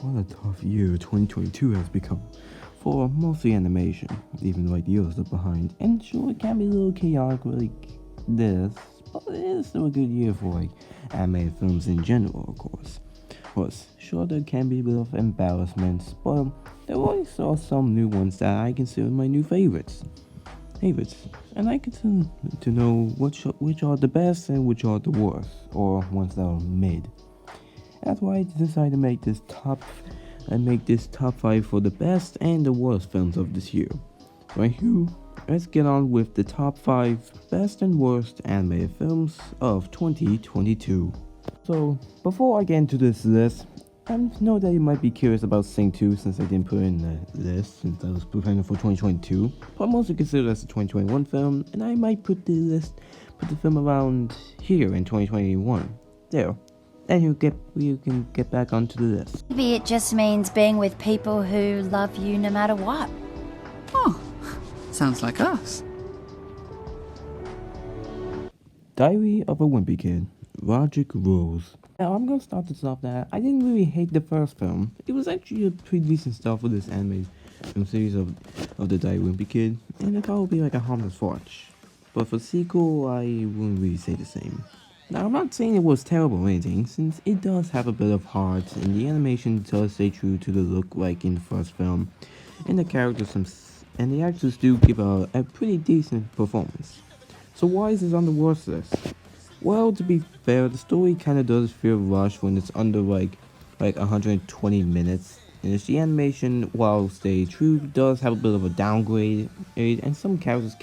what a tough year 2022 has become for mostly animation, even like years are behind. And sure, it can be a little chaotic like this, but it is still a good year for like animated films in general, of course. Sure, there can be a bit of embarrassments, but there also are some new ones that I consider my new favorites, and I get to know which are the best and which are the worst, or ones that are mid. That's why I decided to make this top 5 for the best and the worst films of this year. Right here, let's get on with the top 5 best and worst animated films of 2022. So, before I get into this list, I know that you might be curious about Sing 2 since I didn't put it in the list since I was preparing for 2022. But I'm also considered as a 2021 film, and I might put the film around here in 2021. There. Then you can get back onto the list. Maybe it just means being with people who love you no matter what. Oh, sounds like us. Diary of a Wimpy Kid, Logic Rules. Now I'm gonna start this off that I didn't really hate the first film. It was actually a pretty decent start for this animated film series of the Diary of a Wimpy Kid, and it would be like a harmless watch. But for sequel, I wouldn't really say the same. Now, I'm not saying it was terrible or anything, since it does have a bit of heart, and the animation does stay true to the look like in the first film, and the actors do give a pretty decent performance. So why is this on the worst list? Well, to be fair, the story kinda does feel rushed when it's under like 120 minutes, and the animation, while stay true, does have a bit of a downgrade, and some characters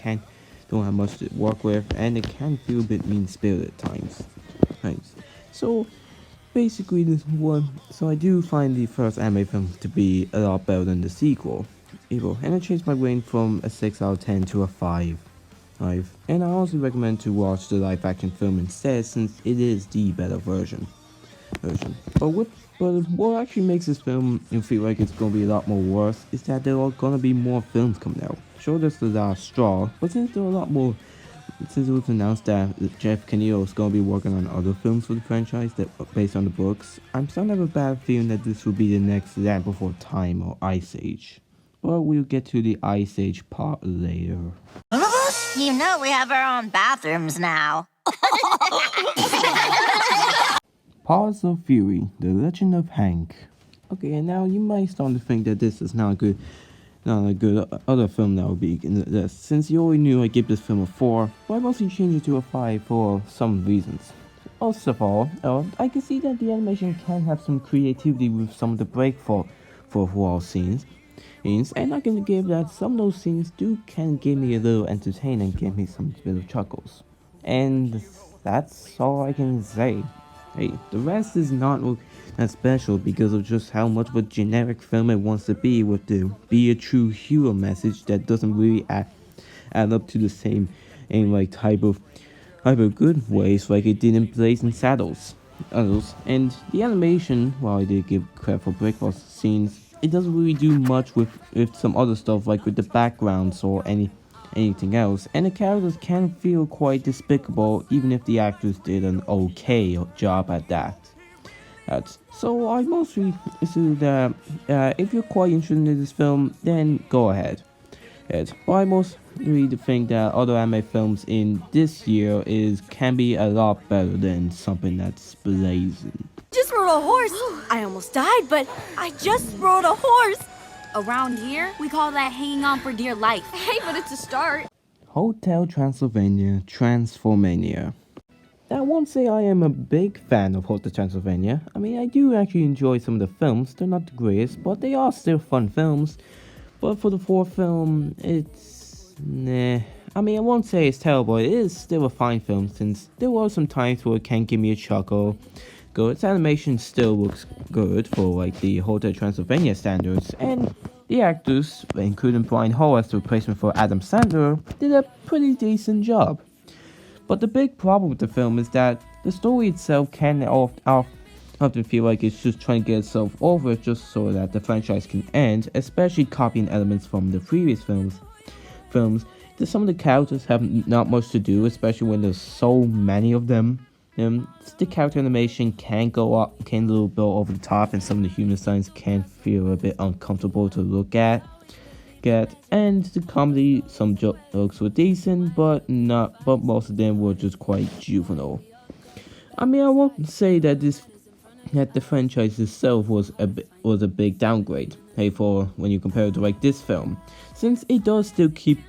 don't have much to work with, and it can feel a bit mean-spirited at times. Right. So basically so I do find the first anime film to be a lot better than the sequel, and I changed my rating from a 6 out of 10 to a 5. And I also recommend to watch the live action film instead, since it is the better version. But what actually makes this film feel like it's gonna be a lot more worse is that there are gonna be more films coming out. Sure, there's the last straw, but since there are a lot more, since it was announced that Jeff Canillo is gonna be working on other films for the franchise that are based on the books, I'm starting to have a bad feeling that this will be the next Land Before Time or Ice Age. But we'll get to the Ice Age part later. You know we have our own bathrooms now. Paws of Fury, The Legend of Hank. Okay, and now you might start to think that this is not a good other film that would be in the list, since you already knew I give this film a 4, but I mostly changed it to a 5 for some reasons. First of all, I can see that the animation can have some creativity with some of the break for wall scenes, and I can give that some of those scenes can give me a little entertainment and give me some bit of chuckles. And that's all I can say. Hey, the rest is not that special because of just how much of a generic film it wants to be, with the be a true hero message that doesn't really add up to the same type of good ways like it did in Blazing Saddles. And the animation, while I did give credit for breakfast scenes, it doesn't really do much with some other stuff like with the backgrounds or anything else, and the characters can feel quite despicable even if the actors did an okay job at that. So I mostly assume that if you're quite interested in this film, then go ahead. But I mostly think that other anime films in this year can be a lot better than something that's blazing. Just rode a horse. I almost died, but I just rode a horse. Around here, we call that hanging on for dear life. Hey, but it's a start. Hotel Transylvania, Transformania. Now, I won't say I am a big fan of Hotel Transylvania. I mean, I do actually enjoy some of the films. They're not the greatest, but they are still fun films. But for the fourth film, it's nah. I mean, I won't say it's terrible. It is still a fine film, since there were some times where it can give me a chuckle. Its animation still looks good for like the Hotel Transylvania standards, and the actors, including Brian Hall as the replacement for Adam Sandler, did a pretty decent job. But the big problem with the film is that the story itself can often feel like it's just trying to get itself over just so that the franchise can end, especially copying elements from the previous films. Some of the characters have not much to do, especially when there's so many of them. The character animation can go up, can a little bit over the top, and some of the human designs can feel a bit uncomfortable to look at. And the comedy, some jokes were decent, but most of them were just quite juvenile. I mean, I won't say that the franchise itself was a big downgrade. Hey, for when you compare it to like this film, since it does still keep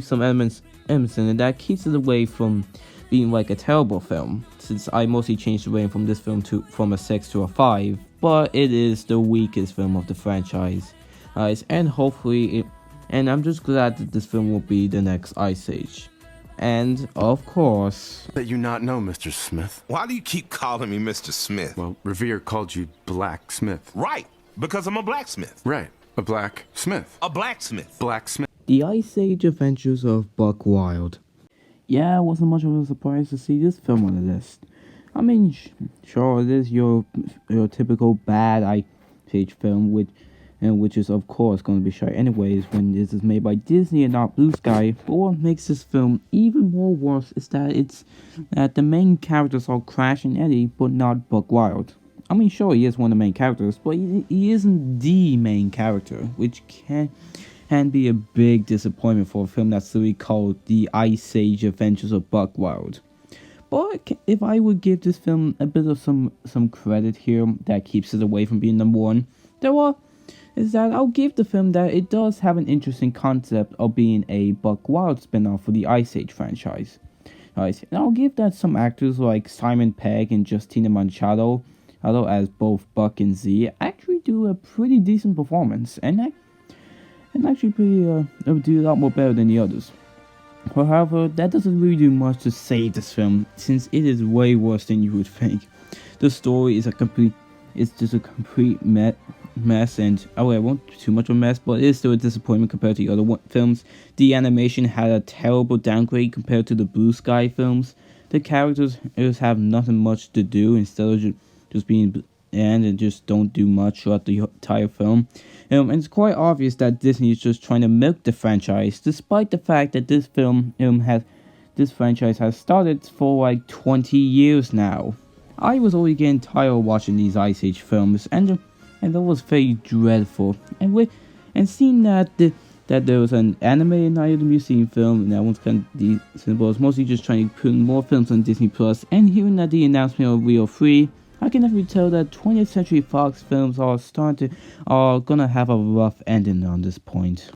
some elements in it that keeps it away from being like a terrible film. Since I mostly changed the rating from this film from a 6 to a 5, but it is the weakest film of the franchise. And hopefully, and I'm just glad that this film will be the next Ice Age. And, of course... That you not know, Mr. Smith. Why do you keep calling me Mr. Smith? Well, Revere called you Blacksmith. Right, because I'm a blacksmith. Right, a blacksmith. A blacksmith. Blacksmith. The Ice Age Adventures of Buck Wild. Yeah, it wasn't much of a surprise to see this film on the list. I mean, sure, it is your typical bad Ice Age film, which is of course going to be shot anyways when this is made by Disney and not Blue Sky. But what makes this film even more worse is that the main characters are Crash and Eddie, but not Buck Wild. I mean, sure, he is one of the main characters, but he isn't the main character, which can be a big disappointment for a film that's literally called The Ice Age Adventures of Buck Wild. But if I would give this film a bit of some credit here that keeps it away from being number one, is that I'll give the film that it does have an interesting concept of being a Buck Wild spin-off for the Ice Age franchise. Right, and I'll give that some actors like Simon Pegg and Justina Machado, as both Buck and Z, actually do a pretty decent performance, and actually do a lot more better than the others. However, that doesn't really do much to save this film, since it is way worse than you would think. The story is just a complete mess, and I won't do too much of a mess, but it is still a disappointment compared to the other films. The animation had a terrible downgrade compared to the Blue Sky films. The characters just have nothing much to do instead of just being and just don't do much throughout the entire film. And it's quite obvious that Disney is just trying to milk the franchise, despite the fact that this franchise has started for like 20 years now. I was already getting tired of watching these Ice Age films, and that was very dreadful. And seeing that there was an animated Night at the Museum film, and that one's kind of decent, but I was mostly just trying to put in more films on Disney Plus, and hearing that the announcement of Rio 3, I can definitely tell that 20th Century Fox films are gonna have a rough ending on this point.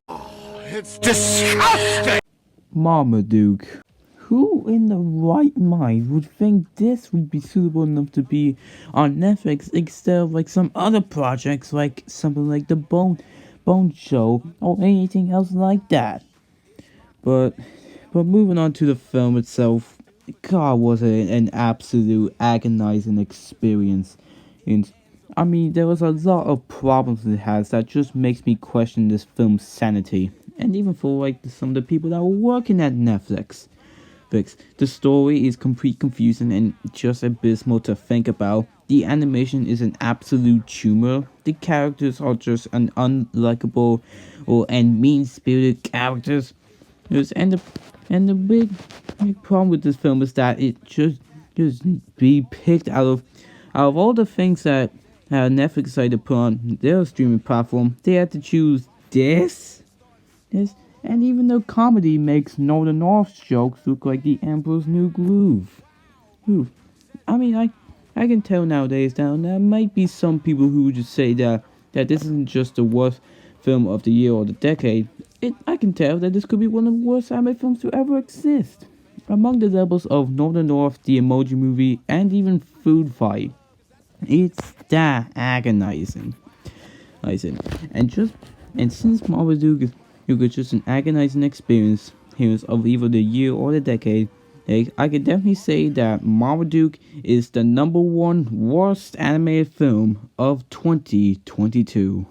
It's disgusting! Marmaduke. Who in the right mind would think this would be suitable enough to be on Netflix instead of like some other projects like something like The Bone Show or anything else like that? But moving on to the film itself, God, was it an absolute agonizing experience. And I mean, there was a lot of problems it has that just makes me question this film's sanity. And even for like some of the people that were working at Netflix. The story is complete confusion and just abysmal to think about. The animation is an absolute tumor. The characters are just an unlikable and mean-spirited characters. And the big problem with this film is that it just be picked out of all the things that Netflix decided to put on their streaming platform. They had to choose this. And even though comedy makes Northern North's jokes look like the Emperor's New Groove. I mean, I can tell nowadays that there might be some people who would just say that this isn't just the worst film of the year or the decade. I can tell that this could be one of the worst anime films to ever exist. Among the levels of Northern North, the Emoji Movie, and even Food Fight. It's that agonizing. And since Marmaduke is just an agonizing experience of either the year or the decade, I can definitely say that Marmaduke is the number one worst animated film of 2022.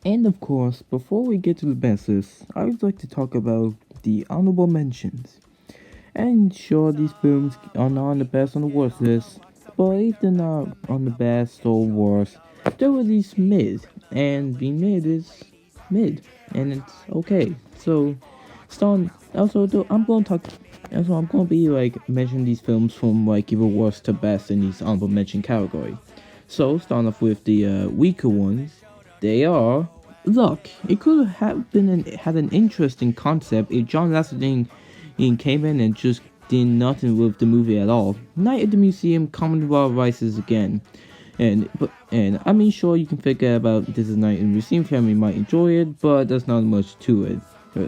And of course, before we get to the best list, I would like to talk about the honorable mentions. And sure, these films are not on the best or the worst list, but if they're not on the best or worst, they're at least mid. And being mid is mid, and it's okay. So I'm going to talk. Also, I'm going to be like mentioning these films from like either worst to best in these honorable mention category. So, starting off with the weaker ones, they are Look. It could have had an interesting concept if John Lasseter came in and just did nothing with the movie at all. Night at the Museum, Commonwealth rises again. And I mean, sure, you can figure about This Is Night in the Museum family might enjoy it, but there's not much to it.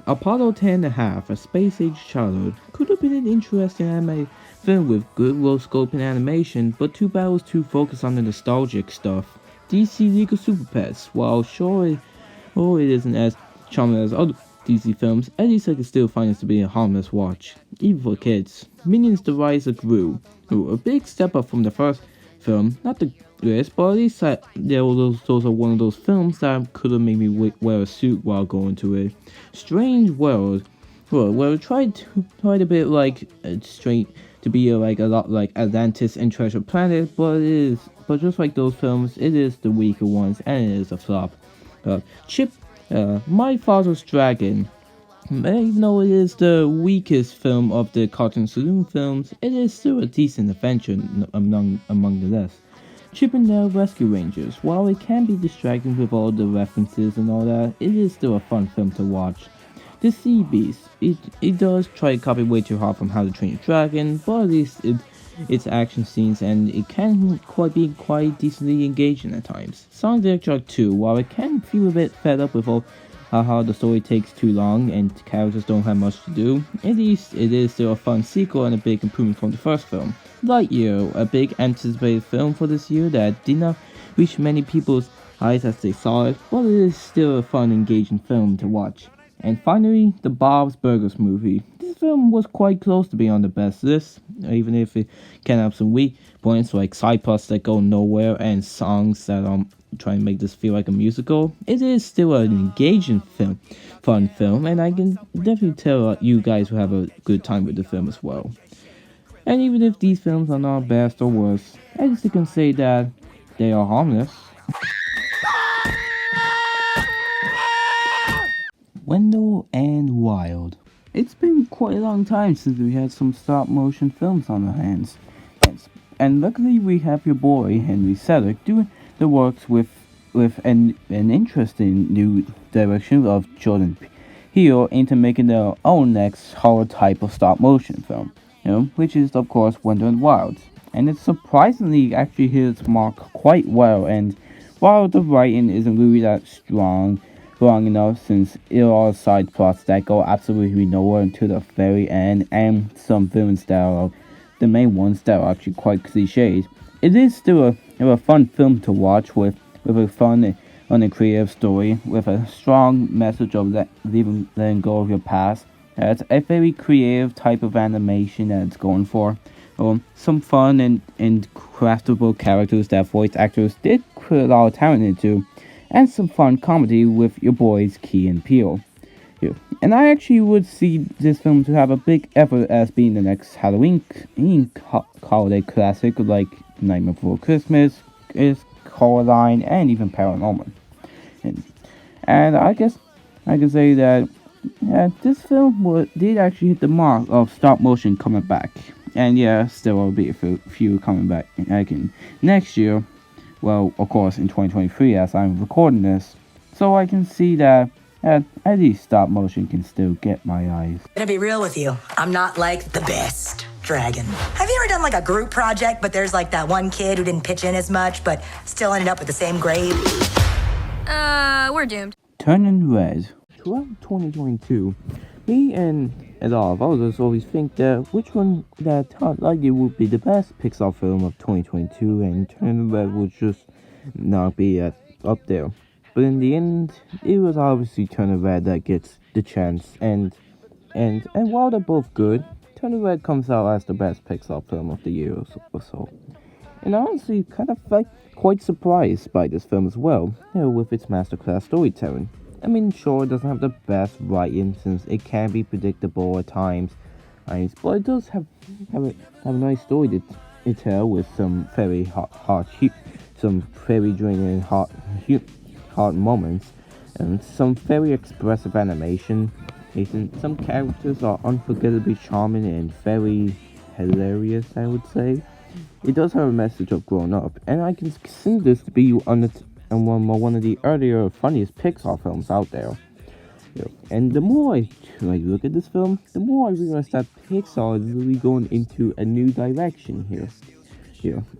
Apollo 10.5, A Space Age Childhood, could have been an interesting anime film with good role scope and animation, but too bad it was too focused on the nostalgic stuff. DC League of Super Pets, while sure it isn't as charming as other DC films, at least I can still find it to be a harmless watch, even for kids. Minions: The Rise of Gru, a big step up from the first film, not the greatest, but at least those are one of those films that could have made me wear a suit while going to it. Strange World, well, it tried a bit like straight to be like a lot like Atlantis and Treasure Planet, but just like those films, it is the weaker ones and it is a flop. My Father's Dragon. Even though it is the weakest film of the Cartoon Saloon films, it is still a decent adventure among the rest. Chip and Dale Rescue Rangers. While it can be distracting with all the references and all that, it is still a fun film to watch. The Sea Beast. It does try to copy way too hard from How to Train Your Dragon, but at least its action scenes and it can be quite decently engaging at times. Sonic the Hedgehog 2. While it can feel a bit fed up with all how the story takes too long and characters don't have much to do, at least it is still a fun sequel and a big improvement from the first film. Lightyear, a big anticipated film for this year that did not reach many people's eyes as they saw it, but it is still a fun, engaging film to watch. And finally, the Bob's Burgers movie. This film was quite close to being on the best list, even if it can have some weak points like side plots that go nowhere and songs that try and make this feel like a musical. It is still an engaging fun film, and I can definitely tell you guys will have a good time with the film as well. And even if these films are not best or worst, at least you can say that they are harmless. Wendell and Wild. It's been quite a long time since we had some stop motion films on our hands. And luckily we have your boy Henry Selick doing the works with an interesting new direction of Jordan Peele into making their own next horror type of stop motion film, which is of course Wendell and Wild. And it surprisingly actually hit its mark quite well, and while the writing isn't really that strong enough, since it are side plots that go absolutely nowhere until the very end, and some villains that are the main ones that are actually quite cliches, it is still a fun film to watch with a fun and creative story with a strong message of letting go of your past. It's a very creative type of animation that it's going for. Some fun and craftable characters that voice actors did put a lot of talent into, and some fun comedy with your boys Key and Peele. And I actually would see this film to have a big effort as being the next Halloween holiday classic like Nightmare Before Christmas, Coraline, and even Paranormal. And I guess I can say that this film did actually hit the mark of stop motion coming back. And still will be a few coming back again next year. Well, of course, in 2023 as I'm recording this. So I can see that at least stop motion can still get my eyes. Gonna be real with you, I'm not like the best dragon. Have you ever done like a group project, but there's like that one kid who didn't pitch in as much, but still ended up with the same grade? We're doomed. Turning Red. Throughout 2022, me and a lot of others always think that which one that likely would be the best Pixar film of 2022, and Turning Red would just not be up there. But in the end, it was obviously Turning Red that gets the chance, and while they're both good, Turning Red comes out as the best Pixar film of the year or so. And I'm honestly kind of quite surprised by this film as well, with its masterclass storytelling. I mean, sure, it doesn't have the best writing since it can be predictable at times, but it does have a nice story to tell with some very some very draining hard moments, and some very expressive animation, Some characters are unforgettably charming and very hilarious, I would say. It does have a message of growing up, and I can consider this to be one of the earlier, funniest Pixar films out there. And the more I look at this film, the more I realize that Pixar is really going into a new direction here.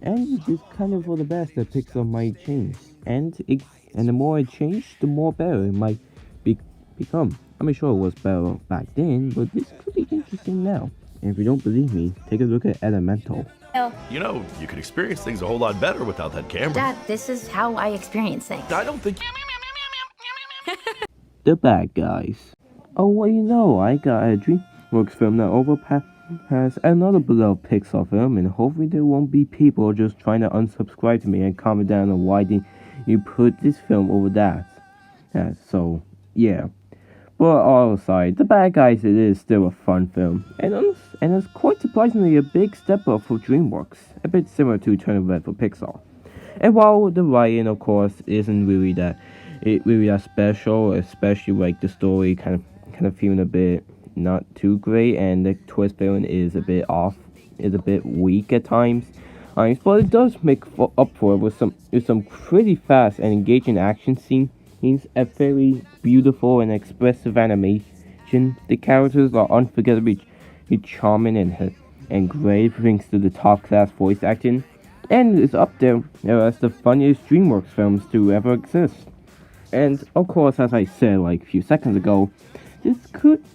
And it's kind of for the best that Pixar might change. And the more it changed, the more better it might become. I'm sure it was better back then, but this could be interesting now. And if you don't believe me, take a look at Elemental. You know, you could experience things a whole lot better without that camera. Dad, this is how I experience things. I don't think... The Bad Guys. Oh, well, you know, I got a DreamWorks film that overpass another beloved Pixar film, and hopefully there won't be people just trying to unsubscribe to me and comment down on why did you put this film over that. So, yeah. But all aside, The Bad Guys, it is still a fun film, and it's quite surprisingly a big step up for DreamWorks, a bit similar to Turn of Events for Pixar. And while the writing, of course, isn't really that special, especially like the story kind of feeling a bit not too great, and the twist feeling is a bit off, is a bit weak at times. But it does make up for it with some pretty fast and engaging action scenes, a very beautiful and expressive animation. The characters are unforgettably charming and great, thanks to the top class voice acting, and it's up there as the funniest DreamWorks films to ever exist. And of course, as I said like a few seconds ago, this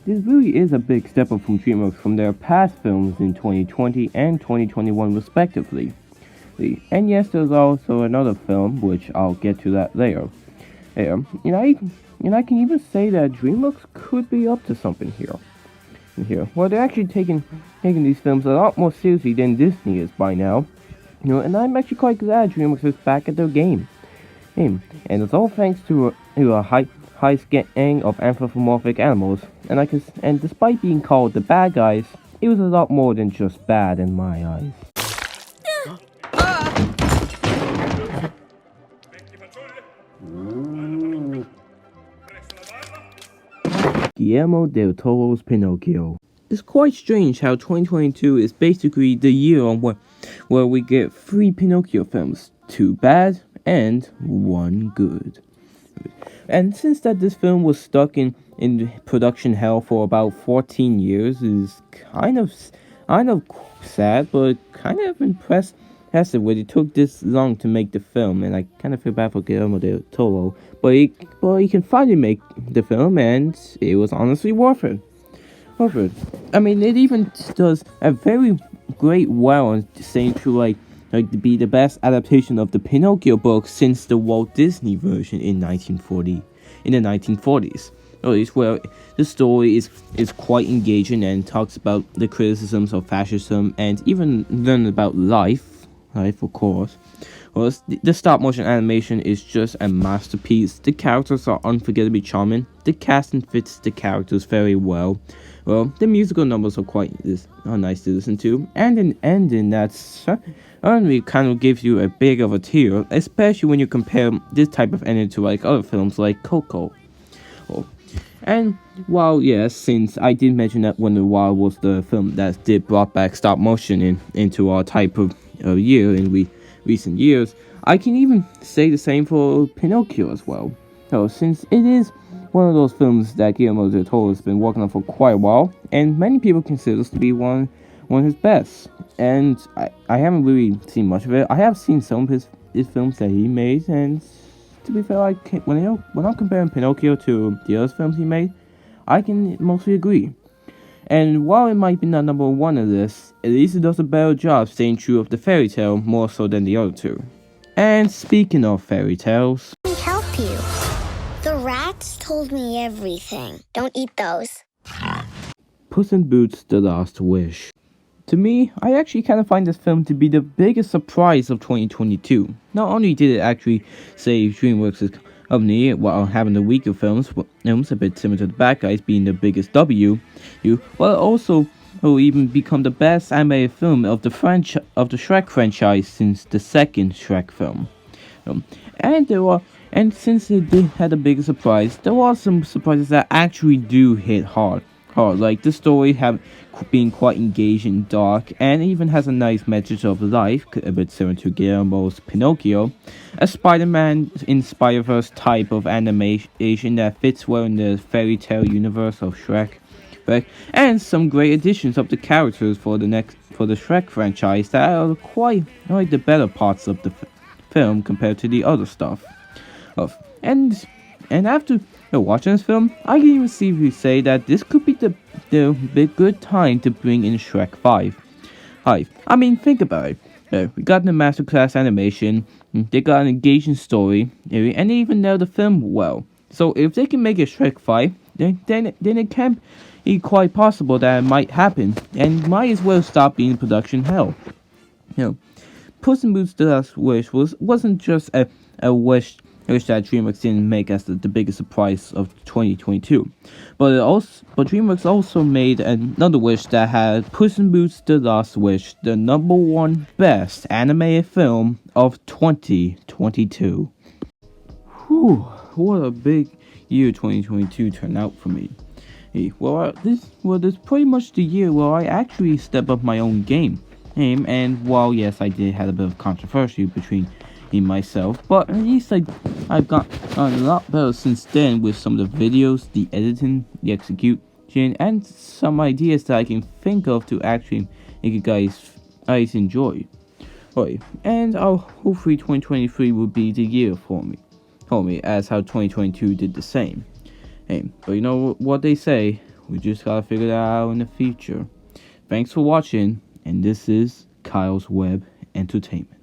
really is a big step up from DreamWorks from their past films in 2020 and 2021 respectively. And yes, there's also another film, which I'll get to that later. I can even say that DreamWorks could be up to something here. Well, they're actually taking these films a lot more seriously than Disney is by now. And I'm actually quite glad DreamWorks is back at their game. And it's all thanks to a high gang of anthropomorphic animals. And despite being called the bad guys, it was a lot more than just bad in my eyes. Guillermo del Toro's Pinocchio. It's quite strange how 2022 is basically the year on where we get 3 Pinocchio films, 2 bad and 1 good. And since this film was stuck in production hell for about 14 years, is kind of sad, but kind of impressive that it took this long to make the film, and I kind of feel bad for Guillermo del Toro, but he can finally make the film, and it was honestly worth it. I mean, it even does a very great well on saying to be the best adaptation of the Pinocchio book since the Walt Disney version in the 1940s. Where the story is quite engaging and talks about the criticisms of fascism and even learn about life, of course. Well, the stop motion animation is just a masterpiece. The characters are unforgettably charming. The casting fits the characters very well. Well, the musical numbers are nice to listen to, and an ending that's only kind of gives you a big of a tear, especially when you compare this type of ending to other films like Coco. And while yes, since I did mention that Wendell and Wild was the film that brought back stop motion into our type of year in recent years, I can even say the same for Pinocchio as well. Since it is one of those films that Guillermo del Toro has been working on for quite a while, and many people consider this to be one of his best. And I haven't really seen much of it. I have seen some of his films that he made, and to be fair, when I'm comparing Pinocchio to the other films he made, I can mostly agree. And while it might be not number 1 of this, at least it does a better job staying true of the fairy tale more so than the other two. And speaking of fairy tales, Let me help you. The rats told me everything. Don't eat those. Puss in Boots: The Last Wish. To me, I actually kind of find this film to be the biggest surprise of 2022. Not only did it actually save DreamWorks' company while having the weaker films a bit similar to The Bad Guys being the biggest W, but it also will even become the best animated film of the Shrek franchise since the second Shrek film. And there are And since it did had a bigger surprise, there are some surprises that actually do hit hard. Like the story have been quite engaged and dark, and even has a nice message of life, a bit similar to Guillermo's Pinocchio, a Spider-Man in Spider-Verse type of animation that fits well in the fairy tale universe of Shrek, right? And some great additions of the characters for the Shrek franchise that are quite like the better parts of the film compared to the other stuff. And after watching this film, I can even seriously say that this could be the good time to bring in Shrek 5. I mean, think about it. We got the masterclass animation, they got an engaging story, and they even nailed the film well. So if they can make a Shrek 5, then it can be quite possible that it might happen, and might as well stop being production hell. Puss in Boots: The Last Wish wasn't just a wish that DreamWorks didn't make as the biggest surprise of 2022, but DreamWorks also made another wish that had Puss in Boots: The Last Wish the #1 best animated film of 2022. Whew, what a big year 2022 turned out for me. This is pretty much the year where I actually step up my own game. And while yes, I did have a bit of controversy between myself, but at least I've gotten a lot better since then with some of the videos, the editing, the execution, and some ideas that I can think of to actually make you guys enjoy. And hopefully 2023 will be the year for me, as how 2022 did the same. But you know what they say, we just gotta figure that out in the future. Thanks for watching, and this is Kyle's Web Entertainment.